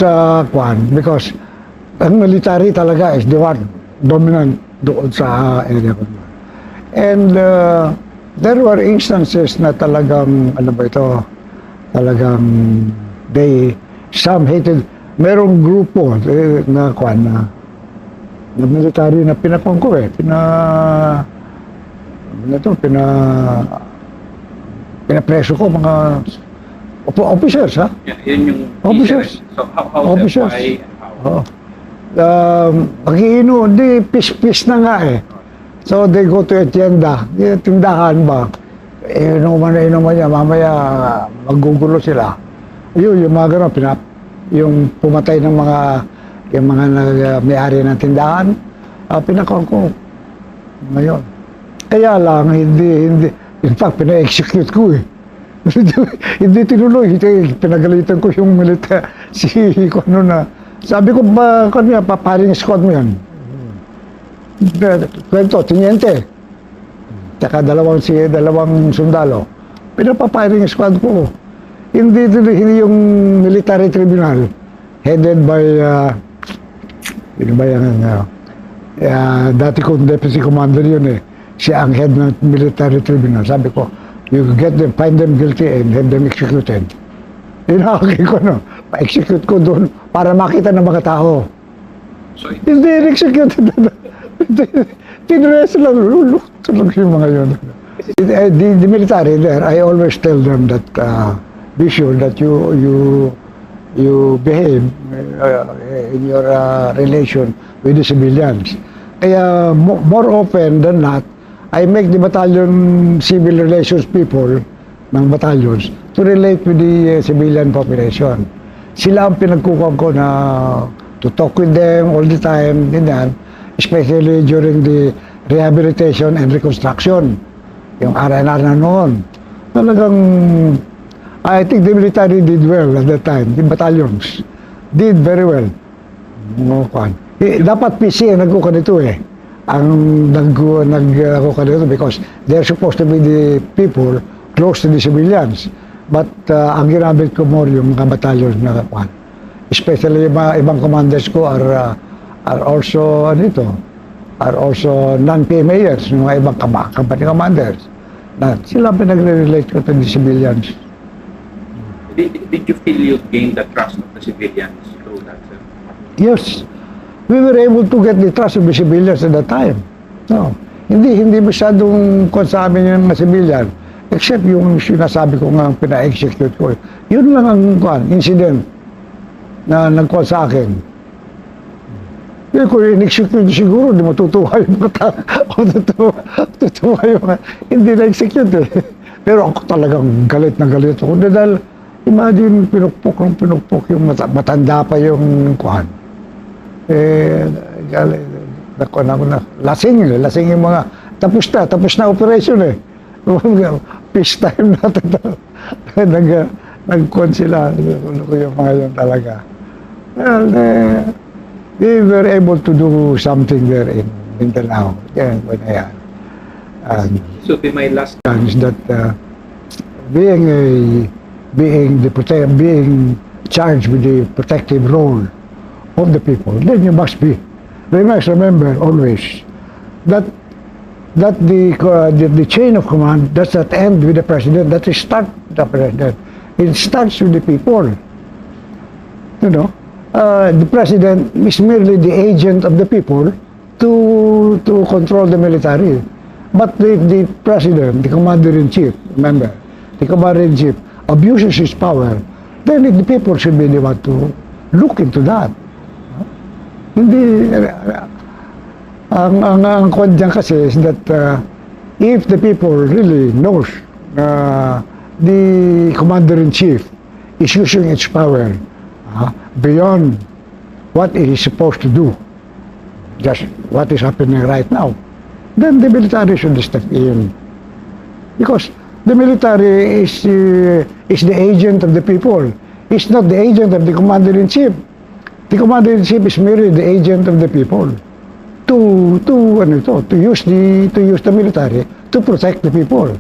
sa kwan because ang military talaga is the one dominant doon sa area ko. And there were instances na talagang, ano ba ito, talagang some hated, merong grupo na kwan na military na pinakwan ko pinapreso ko mga officers, ha? Yeah, yun yung officers. So how Officers. why, how? Pag-iino, di pis na nga eh. So they go to a tienda, tindahan ba? Inuman niya, mamaya magugulo sila. Yung mga gano'n, yung pumatay ng yung mga may-ari ng tindahan, pinakaw ko. Ngayon. Kaya lang, hindi, in fact, pina-execute ko eh. Hindi tinuloy, pinagalitan ko yung military, ano na. Sabi ko ba, kanya, paparing squad mo yan. Kwento, tinyente. Tsaka dalawang sundalo. Pinapapiring squad ko. Hindi yung military tribunal headed by dati kong deputy commander yun eh. Siya ang head ng military tribunal. Sabi ko, you get them, find them guilty and have them executed. Inakakay ko, no? Pa-execute ko doon para makita ng mga tao. So Hindi executed. Tinrest lang. Tulog yung mga yun. The military there, I always tell them that be sure that you behave in your relation with the civilians. Kaya more often than not, I make the battalion civil relations people ng battalions to relate with the civilian population. Sila ang pinagkukuhan ko na to talk with them all the time, ganyan, especially during the rehabilitation and reconstruction. Yung R&R na noon. Talagang, I think the military did well at that time. The battalions did very well. Dapat PC ang nagkukan nito eh. Ang nagkukan nito because they're supposed to be the people close to the civilians. But ang ginamit ko more yung mga battalions na kuhan. Especially yung mga ibang commanders ko are also non-PMAers, yung mga ibang company commanders. Na sila pinagre-relate ko to the civilians. Did you feel you gained the trust of the civilians through that, sir? Yes. We were able to get the trust of the civilians at that time. No. Hindi masyadong sa amin yung mga civilian. Except yung sinasabi ko nga pina-execute ko. Yun lang ang incident na nagkuhan sa akin. Kung in-execute siguro, di matutuwa yung mga tao. Tutuwa yung mga, hindi na-execute eh. Pero ako talagang galit na galit ako. Dahil, imagine, pinukpok yung matanda pa yung kuhan. Galit. Lasing yung mga, tapos na operation eh. Peace time natin. Nag-kuhan sila. Ano ko yung mga yun talaga. Well, we were able to do something there in Mindanao. Yeah, when I So my last is that being charged with the protective role of the people, then you must remember always that the chain of command does not end with the president. That is start the president. It starts with the people. You know. The president is merely the agent of the people to control the military. But the president, the commander-in-chief, remember, the commander-in-chief abuses his power, then the people should be the one to look into that. Hindi, ang kwan dyan kasi is that if the people really knows the commander-in-chief is using its power beyond what it is supposed to do, just what is happening right now, then the military should step in. Because the military is the agent of the people. It's not the agent of the commander-in-chief. The commander-in-chief is merely the agent of the people to use the military to protect the people.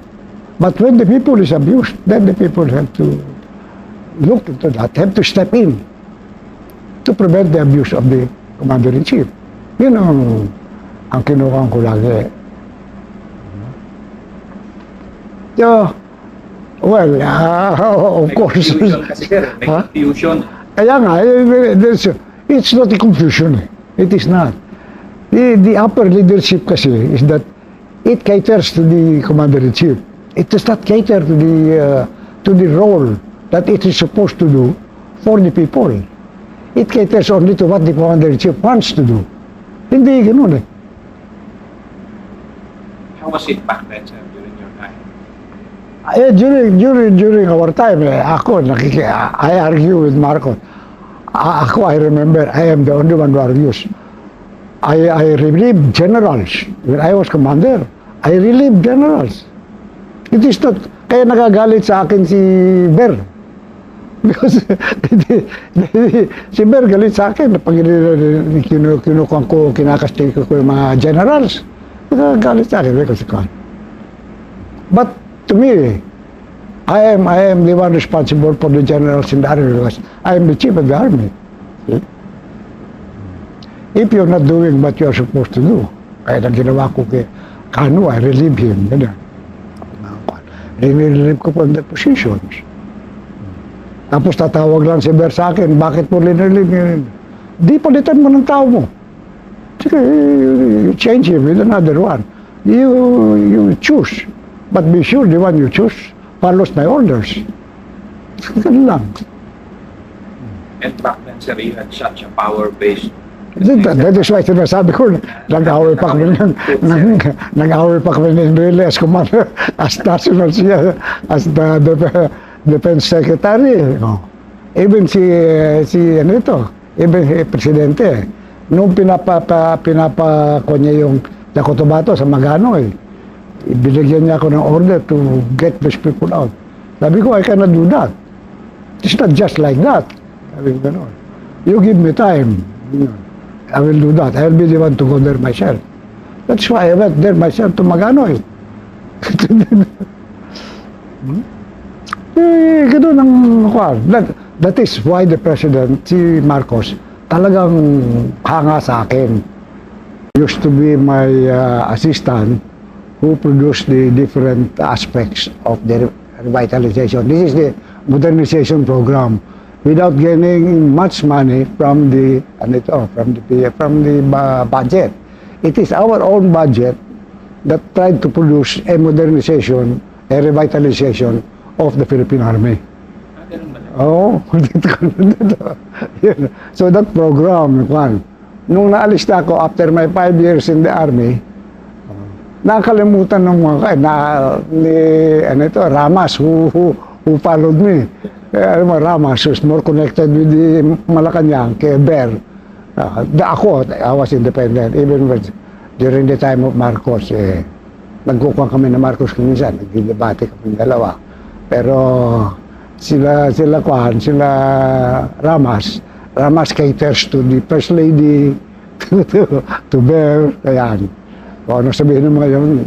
But when the people is abused, then the people have to look into that, have to step in. to prevent the abuse of the commander-in-chief. Yun ang kinukuha ko lagi. So, well, of May course. confusion kasi sir, may Huh? confusion. Kaya nga, it's not a confusion. It is not. The upper leadership kasi is that it caters to the commander-in-chief. It does not cater to the role that it is supposed to do for the people. It caters only to what the commander-in-chief wants to do. Hindi ganun eh. How was it back then, sir, during your time? During our time, ako, I argue with Marcos. Ako, I remember, I am the only one who argues. I relieved generals. When I was commander, I relieved generals. It is not, kaya nagagalit sa akin si Ber. Because si Ber galit sa akin pag kinukuha ko, kinakastig ko yung mga generals. Nagagalit sa akin because but to me, I am the one responsible for the generals in the army because I am the chief of the army. See? If you're not doing what you're supposed to do, kaya nang ginawa ko kay Kano, I relieve him. Ganyan. Relieve ko from the positions. Tapos tatawag lang si Ber sa akin, bakit mo linilive? Di palitan mo ng tao mo. Sige, you change him with another one. You choose. But be sure the one you choose follows my orders. Ganun lang. And back then, sir, you had such a power-based. That is why sinasabi ko, nag-away pa kami ng Enrile as commander, as national siya, as the defense secretary. No. Even ano ito, even si presidente, nung pinapa niya yung sa Cotabato, sa Magano binigyan niya ako ng order to get these people out. Sabi ko, I cannot do that. It's not just like that. Sabi ko, gano'n. You give me time. I will do that. I will be the one to go there myself. That's why I went there myself to Magano. Gano'n ang kwan. That is why the president, si Marcos, talagang hanga sa akin. Used to be my assistant who produced the different aspects of the revitalization. This is the modernization program without gaining much money from the budget. It is our own budget that tried to produce a modernization, a revitalization of the Philippine Army. Oh, so that program, nung naalis na ako after my 5 years in the Army, nakalimutan ng mga Ramas who followed me. Ramas was more connected with the Malacanang kay Ber. Ako, I was independent. Even during the time of Marcos, nagkukuha kami na Marcos minsan, nagdidebate kami dalawa. Pero sila Ramas caters to the First Lady, to Ber, kaya kung ano sabihin ng mga yun,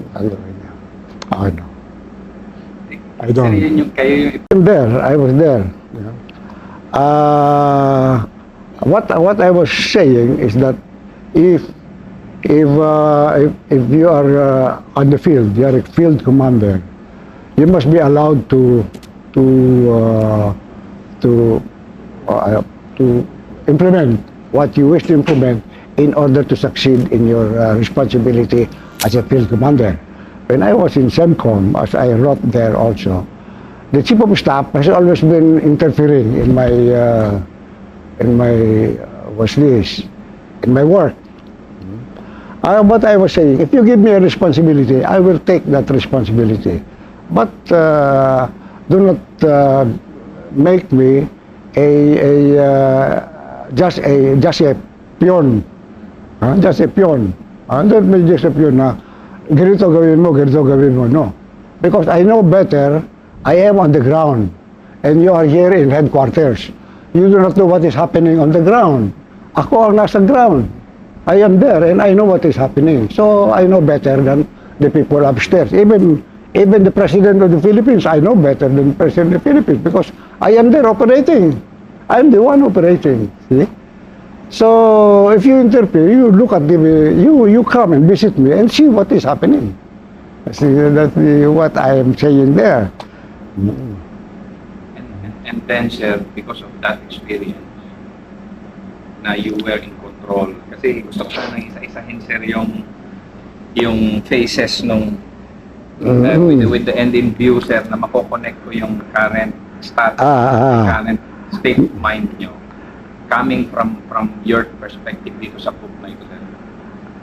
ano. I don't. I was there. What I was saying is that if you are on the field, you are a field commander, you must be allowed to implement what you wish to implement in order to succeed in your responsibility as a field commander. When I was in CENTCOM, as I wrote there also, the chief of staff has always been interfering in my work. What I was saying, if you give me a responsibility, I will take that responsibility. But do not make me just a peon. Just a peon. Don't make just a peon na ganito gawin mo, no. Because I know better, I am on the ground, and you are here in headquarters. You do not know what is happening on the ground. Ako ang nasa ground. I am there, and I know what is happening. So I know better than the people upstairs. Even the President of the Philippines, I know better than the President of the Philippines because I am there operating. I am the one operating. See? So if you interfere, you look at the, you come and visit me and see what is happening. See, that's what I am saying there. And then, sir, because of that experience, na you were in control. Kasi gusto ko sanang isa-isahin, sir, yung phases nung with the end in view, sir, na mako-connect ko yung current status, current state of mind nyo, coming from your perspective dito sa book na ito, sir.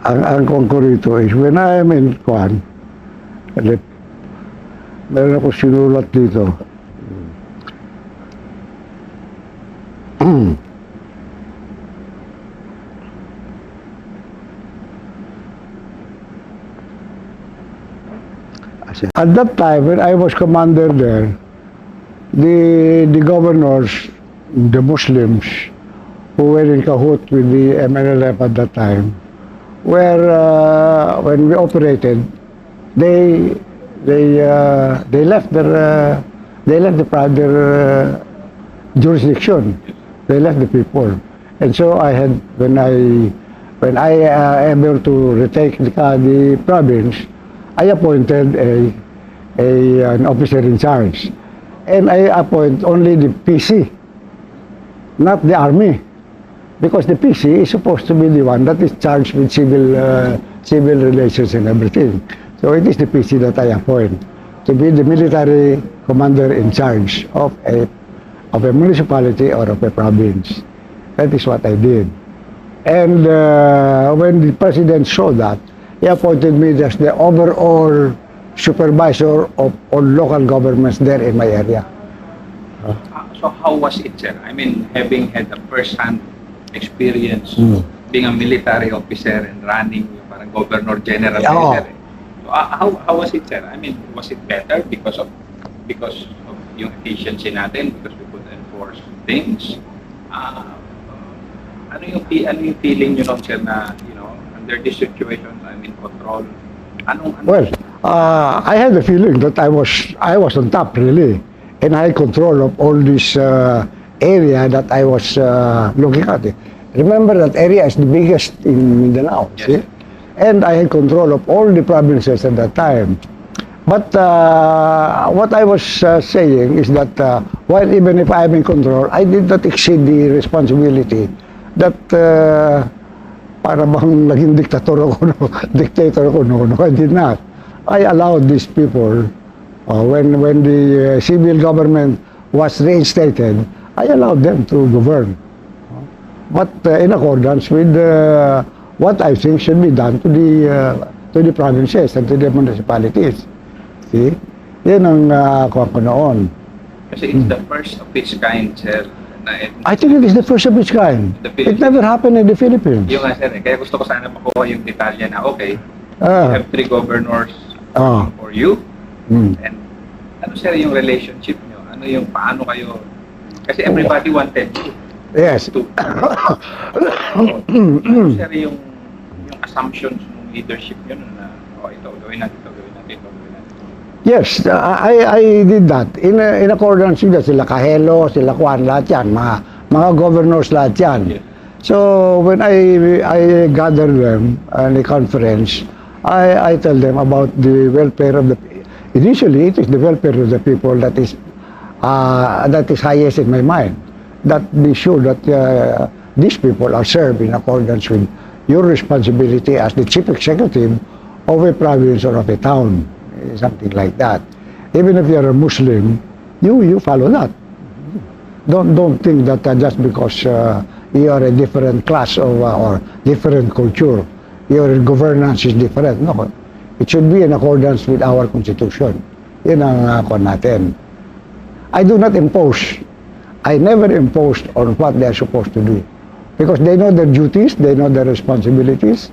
Ang concreto is when I am in Kwan, meron ako sinulat dito. At that time, when I was commander there, the governors, the Muslims, who were in cahoot with the MNLF at that time, were when we operated, they left their jurisdiction. They left the people, and so I had when I able to retake the province, I appointed an officer in charge, and I appoint only the PC, not the army, because the PC is supposed to be the one that is charged with civil relations and everything. So it is the PC that I appoint to be the military commander in charge of a municipality or of a province. That is what I did. And when the president saw that, he appointed me as the overall supervisor of all local governments there in my area. So how was it, sir? I mean, having had a first-hand experience being a military officer and running yung parang governor general, sir. So how was it, sir? I mean, was it better because of yung efficiency natin, because we could enforce things? Ano yung feeling nyo nun, sir, na, you know, under this situation, I'm in control? Well, I had the feeling that I was on top, really, and I had control of all this area that I was looking at. Remember, that area is the biggest in Mindanao, yes, see? And I had control of all the provinces at that time. But what I was saying is that while even if I am in control, I did not exceed the responsibility that para bang naging dictator ako, no, I did not. I allowed these people, when the civil government was reinstated, I allowed them to govern. But in accordance with what I think should be done to the provinces and to the municipalities. See? Yan ang kuha ko noon. Kasi it's the first of its kind, sir. I think it is the first of its kind. It never happened in the Philippines. Yung nga, sir, kaya gusto ko sana makuha yung detalye na, okay, you have 3 governors for you, and ano, sir, yung relationship nyo? Ano yung, paano kayo? Kasi everybody wanted you. Yes. Ano, sir, yung assumptions ng leadership nyo na, ito, gawin natin, ito, gawin natin, ito, gawin natin. Yes, I did that. In accordance with that, sila Kahelo, sila Juan, lahat yan, mga governors lahat yan. Yes. So when I gather them in a conference, I tell them about the welfare of the. Initially, it is the welfare of the people that is highest in my mind. That be sure that these people are served in accordance with your responsibility as the chief executive of a province or of a town, something like that. Even if you are a Muslim, you follow that. Don't think that just because you are a different class or different culture, your governance is different. No, it should be in accordance with our constitution. Yun ang kuwan natin. I do not impose. I never imposed on what they are supposed to do. Because they know their duties, they know their responsibilities.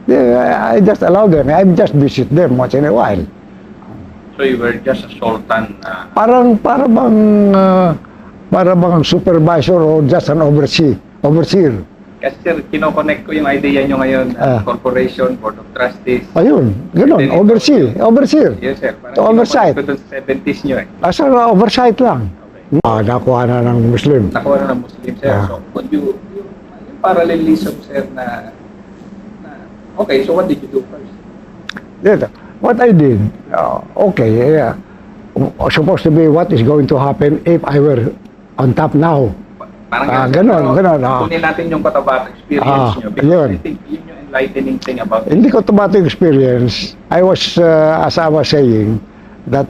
I just allow them. I just visit them once in a while. So you were just a sultan? Para bang supervisor or just an overseer. Kasi sir, kinoconnect ko yung idea nyo ngayon, corporation, board of trustees. Ayun, gano'n, overseer. Yes sir, parang To oversight. kinoconnect ko dun sa 70s nyo eh. Asa oversight lang. Okay. Nakuha na ng Muslim. Nakuha na ng Muslim sir. So could you parallelism, sir, okay, so what did you do first? Yeah, what I did, okay, yeah, supposed to be what is going to happen if I were on top now. Parang Ganon. Kunin natin yung Cotabato experience nyo, because yun. I think yun yung enlightening thing about Hindi ko Cotabato experience. I was, as I was saying, that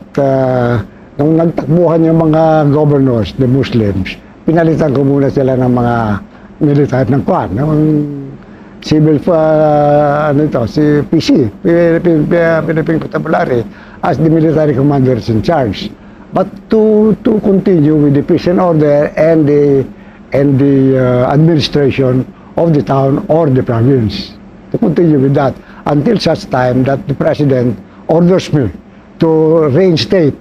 nung nagtakbuhan yung mga governors, the Muslims, pinalitan ko muna sila ng mga militar ng Kwan, ng civil, si PC, Philippine Constabulary, as the military commanders in charge. But to continue with the peace and order and the administration of the town or the province, to continue with that until such time that the president orders me to reinstate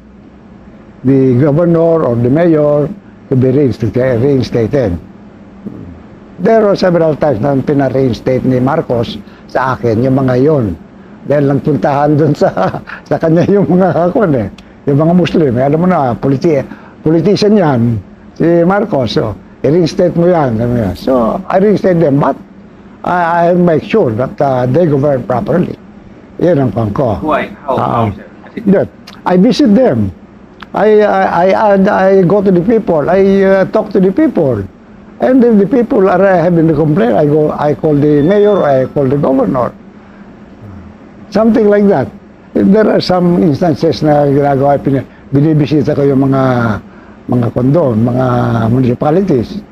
the governor or the mayor to be reinstated. There were several times na pina-reinstate ni Marcos sa akin yung mga yon. Dahil lang puntahan dun sa kanya yung mga yung mga Muslim. Alam mo na, politician yan, si Marcos. So, i-reinstate mo yan. So, I reinstate them, but I make sure that they govern properly. Yan ang pang ko. Why? How, sir? That I visit them. I go to the people. I talk to the people. And if the people are having the complaint, I call the mayor, I call the governor. Something like that. There are some instances na ginagawa, binibisita ko yung mga kondon, mga municipalities.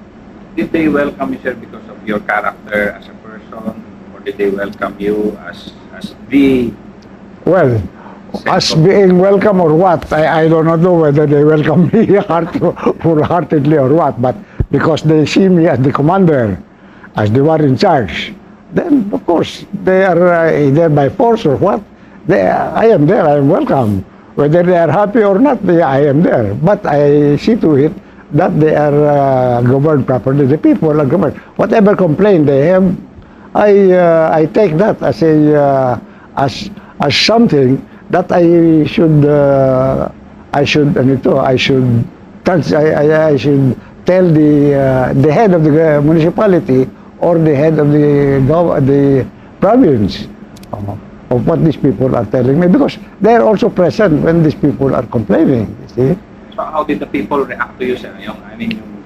Did they welcome you, sir, because of your character as a person, or did they welcome you as the... Well, as being welcome or what, I don't know whether they welcome me wholeheartedly or what, but because they see me as the commander, as the one in charge, then of course they are either by force or what. I am there, I am welcome. Whether they are happy or not, I am there. But I see to it that they are governed properly. The people are governed. Whatever complaint they have, I take that as as something that I should tell the head of the municipality or the head of the province of what these people are telling me, because they are also present when these people are complaining. You see? So how did the people react to you, sir? Yung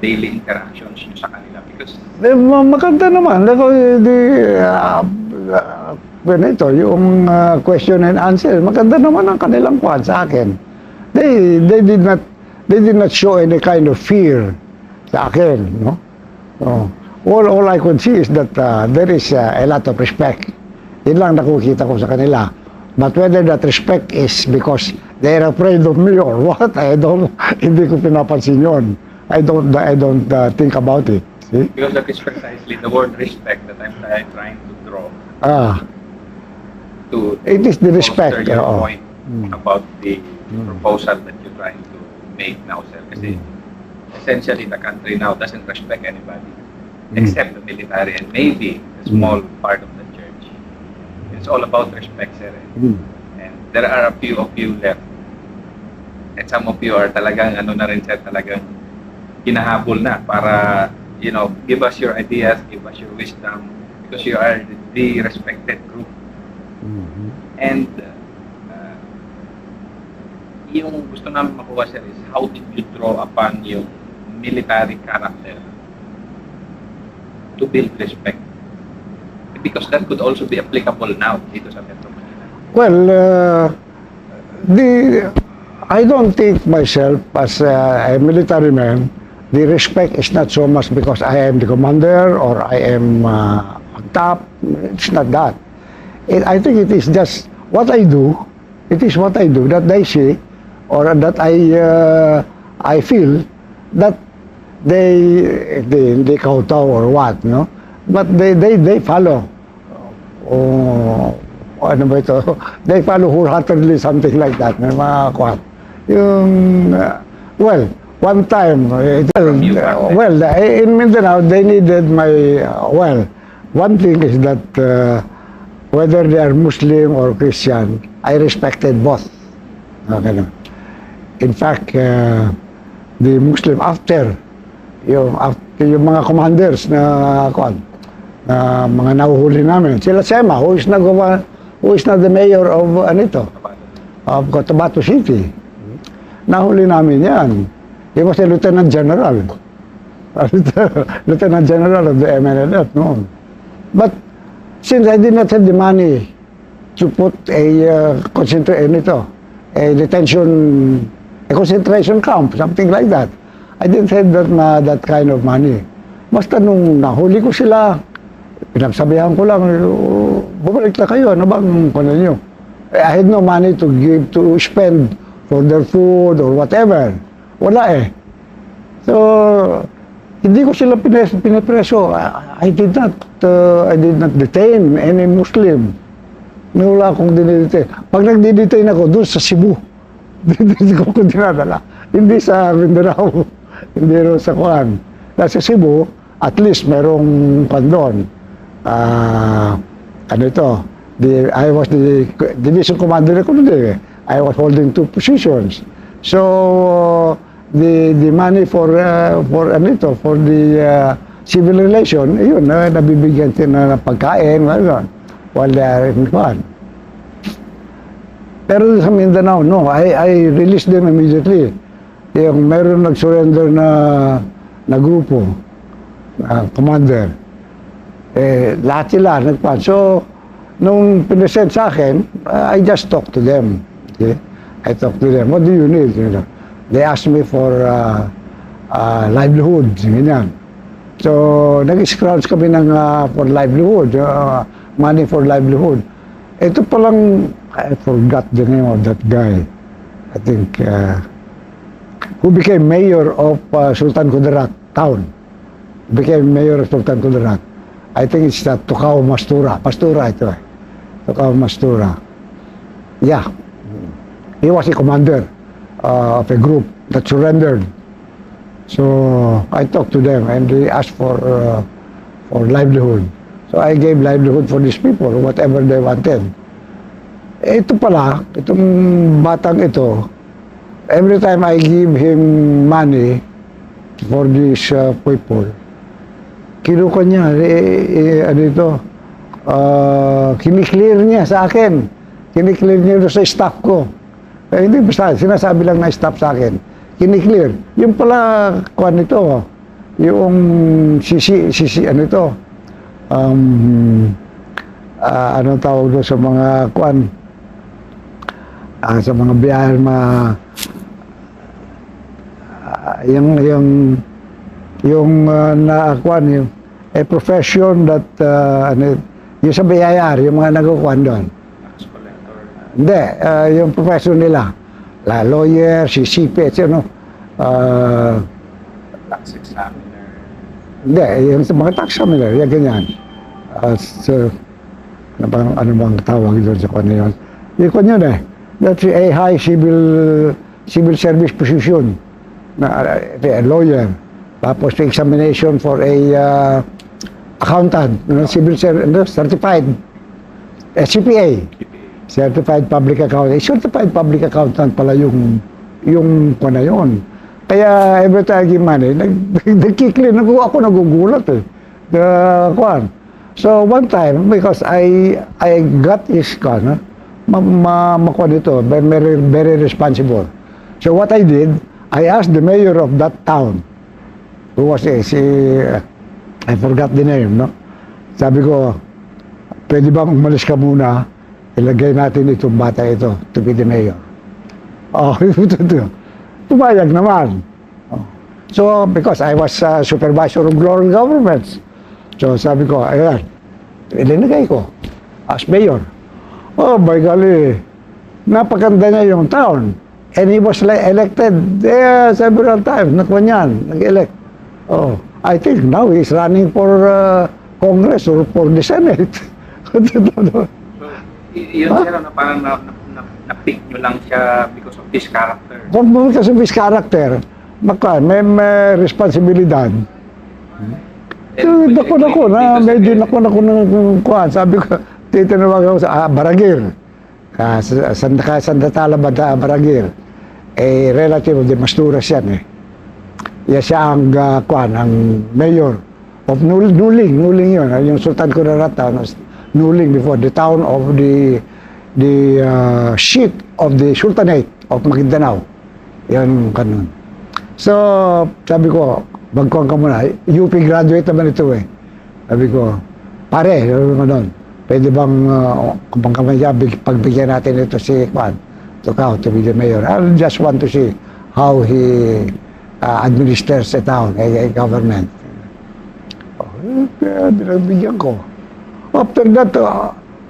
daily interactions nyo sa kanila? Because maganda naman. Yung question and answer, maganda naman ang kanilang kwan sa akin. They did not show any kind of fear sa akin, no? All I could see is that there is a lot of respect. Yun lang nakukita ko sa kanila. But whether that respect is because they're afraid of me or what, hindi ko pinapansin yun. I don't think about it. See? Because that is precisely the word respect that I'm trying to draw. It is the respect. Your point about the proposal that you're trying to make now, sir. Kasi essentially the country now doesn't respect anybody except the military and maybe a small part of the church. It's all about respect, sir. And there are a few of you left. And some of you are talagang na rin, sir, talagang hinahabol na para, give us your ideas, give us your wisdom, because you are the respected group. And yung gusto namin makuha, sir, is how did you draw upon yung military character to build respect? Because that could also be applicable now dito sa Metro Manila. Well, I don't think myself as a military man. The respect is not so much because I am the commander or I am on top. It's not that. I think it is just what I do. It is what I do that they see or that I feel that they kowtow or what, no? But they follow. Ano ba ito? They follow wholeheartedly, something like that. May mga kwat. Well, one time, in Mindanao, they needed my, one thing is that whether they are Muslim or Christian, I respected both. Okay. In fact, the Muslim after yung mga commanders na mga nahuhuli namin. Sila Sema, who is now the mayor of of Cotabato City. Nahuli namin yan. He was a Lieutenant General. Lieutenant General of the MNLF noon. But since I did not have the money to put a concentration camp, something like that. I didn't have that kind of money. Basta nung nahuli ko sila, pinagsabihan ko lang, bumalik na kayo, ano bang kunan nyo? I had no money to spend for their food or whatever. Wala eh. So, hindi ko sila pinapreso. I did not detain any Muslim. Wala akong dinidetain. Pag nagdidetain ako, doon sa Cebu. Hindi ko dinadala. Hindi sa Mindanao. Hindi rin sa Kuan. Sa Cebu, at least merong doon. I was the division commander ko noon. I was holding 2 positions. So the money for the civil relation, yun, nabibigyan sila ng pagkain, while they are in Kuan. Pero sa Mindanao, no, I released them immediately. Yung meron nag-surrender na grupo, commander. Lahat sila nagpan. So, nung pinesend sa akin, I just talked to them. Okay? I talked to them, what do you need? You know? They asked me for livelihood, ganyan. So, nag-scrounge kami for livelihood, money for livelihood. Ito palang, I forgot the name of that guy. I think, who became mayor of Sultan Kudarat town. Became mayor of Sultan Kudarat. I think it's Tukaw Mastura. Pastura ito eh. Tukaw Mastura. Yeah. He was a commander of a group that surrendered. So I talked to them and they asked for livelihood. So I gave livelihood for these people, whatever they wanted. Ito pala, itong batang ito, every time I give him money for these people, kinuha niya, kiniklear niya sa akin. Kiniklear niya sa staff ko. Hindi basta, sinasabi lang na staff sa akin. Kiniklear. Yung pala, kuhan nito, yung anong tawag doon sa mga kuhan, sa mga biyahe, a profession that yung sa BIR, yung mga nagkukuhan doon. Hindi, yung profession nila, lawyer, CCP, Tax examiner. Hindi, yung sa mga tax examiner, yung ganyan. So, ano bang tawag doon sa kanya yun? Yung kanya yun eh, that's a high civil service position. A lawyer. Tapos examination for a accountant, civil service, certified, CPA, certified public accountant. Certified public accountant pala yung na yun. Kaya every time I give money, nagkikli, ako nagugulat eh. So one time, because I got his makuha nito, very, very responsible. So what I did, I asked the mayor of that town, who was I forgot the name, no? Sabi ko, pwede bang umalis ka muna, ilagay natin itong bata ito to be the mayor. Oh, pumayag naman. So, because I was supervisor of rural governments, so sabi ko, ayan, ilinagay ko as mayor. Oh, by golly, napakanda niya yung town. And he was elected several times. Not one yan, nag-elect. Oh, I think now he's running for Congress or for the Senate. So, yun sir, parang na-pick nyo lang siya because of his character. Because of his character, may responsibilidad. So, dako na, medyo nako ng kuhan. Sabi ko, titinawag ako sa Barangir. Sandatala Bada Barangir. Relative of the Masturas yan eh. Yan siya ang ang mayor of Nuling yun. Yung Sultan Kudarat town was Nuling before, the town of the seat of the Sultanate of Maguindanao. Yan kanon. So, sabi ko, magkuhan ka muna. UP graduate naman ito eh. Sabi ko, pare, sabi ko doon, pwede bang kung pagbigyan natin ito si Juan to be the mayor. I just want to see how he administers a town, a government. Bigyan ko. After that,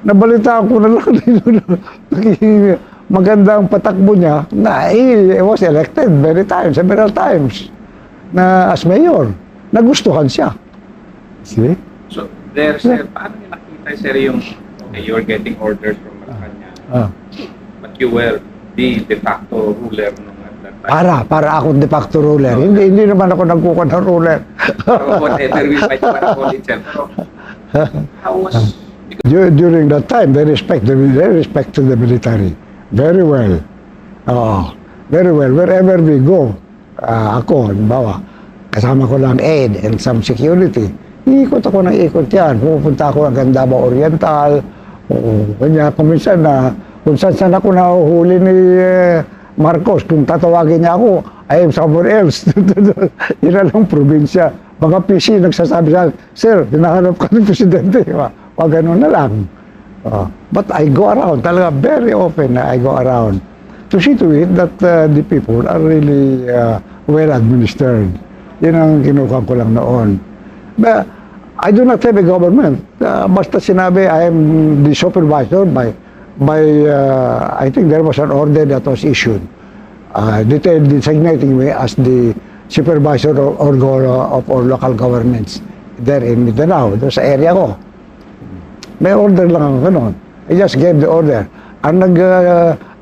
nabalitaan ko na lang dito. Magandang patakbo niya na he was elected several times na as mayor. Nagustuhan siya. See? So, there, sir, paano niyo nakita, sir, yung you're getting orders from Malacanang, but you were the de facto ruler nung at that time? Para ako de facto ruler. Hindi naman ako nagkukuha ng ruler. Pero whatever we might want to call it, sir. Pero, how was... During that time, they respected the military. Very well. Very well. Wherever we go, ako, halimbawa, kasama ko lang aid and some security. Iikot ako ng ikot yan. Pupunta ako ng Davao Oriental. Kanya, kung saan ako nahuhuli ni Marcos, kung tatawagin niya ako, I am somewhere else. Yun lang probinsya. Mga PC nagsasabi sa akin, sir, hinahanap ka ng presidente. Wag ganun na lang. But I go around, talaga very often I go around to see to it that the people are really well administered. Yun ang kinukuha ko lang noon. But I do not have a government. Basta sinabi I am the supervisor by I think there was an order that was issued designating me as the supervisor of all local governments there in Mindanao, doon sa area ko. May order lang ako ganun. I just gave the order. Ang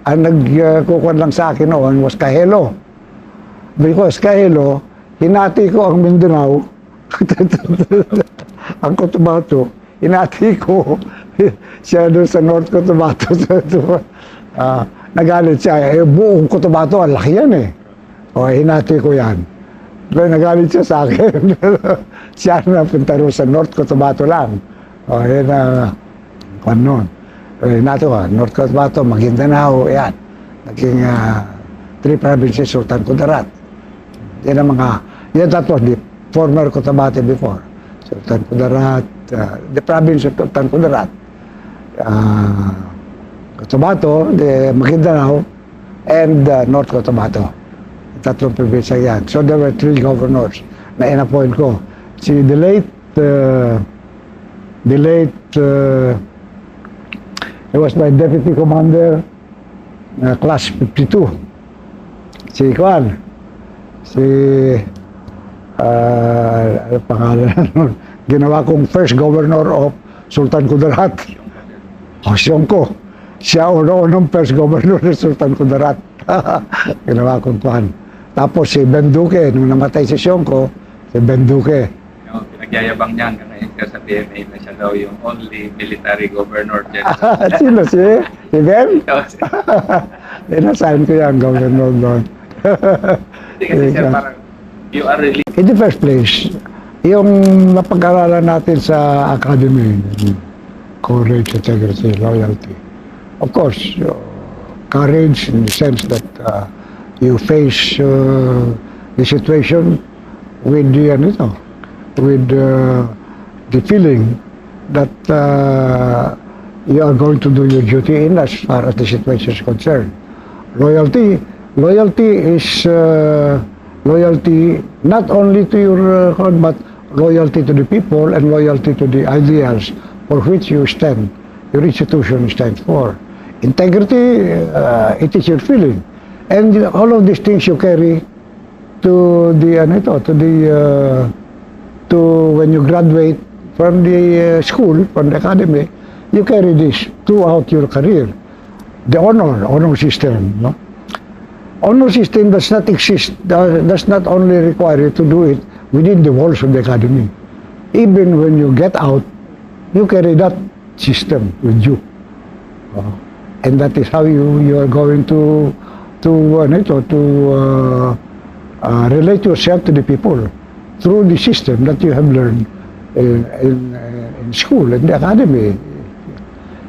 nagkukuhan lang sa akin noon was Kahelo. Because Kahelo, hinati ko ang Mindanao, ang Cotabato, hinati ko siya doon sa North Cotabato. Nagalit siya. Buong Cotabato, ang laki yan eh. Hinati ko yan. Pero nagalit siya sa akin. Siya na punta rin sa North Cotabato lang. Yan nun. Nato North Cotabato, Maguindanao, yan. Naging 3 provinces, Sultan Kudarat. Yan ang that was the former Cotabato before. Sultan Kudarat, the province of Sultan Kudarat. Cotabato, the Maguindanao, and North Cotabato. Tatlong probinsya yan. So there were 3 governors na in-appoint ko. Si the late he was my deputy commander, class 52. Si Juan, ano pangalan nun? Ginawa kong first governor of Sultan Kudarat. Siyongko. Siya unang first governor ng Sultan Kudarat. Ginawa kong Juan. Tapos si Benduque, nung namatay si Siyongko, si Benduque. Pinagyayabang niyan kasi sa PMA na siya daw yung only military governor dyan. Sino si Ben? Inasahin ko yan, governor doon. Kasi sir, parang you are really... In the first place, yung napag-aralan natin sa academy, courage, integrity, loyalty. Of course, courage in the sense that you face the situation with the feeling that you are going to do your duty in as far as the situation is concerned. Loyalty is loyalty not only to your but loyalty to the people and loyalty to the ideals for which you stand, your institution stands for. Integrity, it is your feeling, and all of these things you carry to when you graduate from the school, from the academy, you carry this throughout your career. The honor system, no? Honor system does not exist, does not only require you to do it within the walls of the academy. Even when you get out, you carry that system with you. And that is how you are going to relate yourself to the people through the system that you have learned in school, in the academy.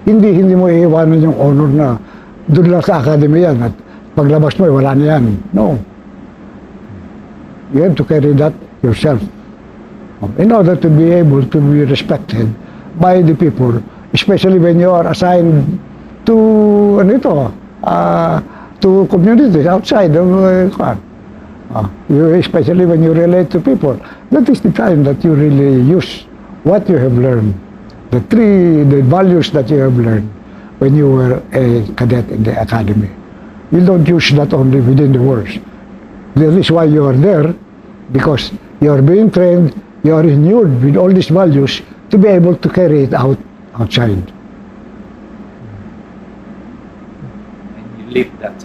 Hindi mo iiwanan yung honor na doon lang sa academy yan at paglabas mo, wala na yan. No. You have to carry that yourself. In order to be able to be respected by the people, especially when you are assigned to to communities outside of especially when you relate to people. That is the time that you really use what you have learned, the values that you have learned when you were a cadet in the academy. You don't use that only within the walls. That is why you are there, because you are being trained, you are inured with all these values to be able to carry it outside. And you live that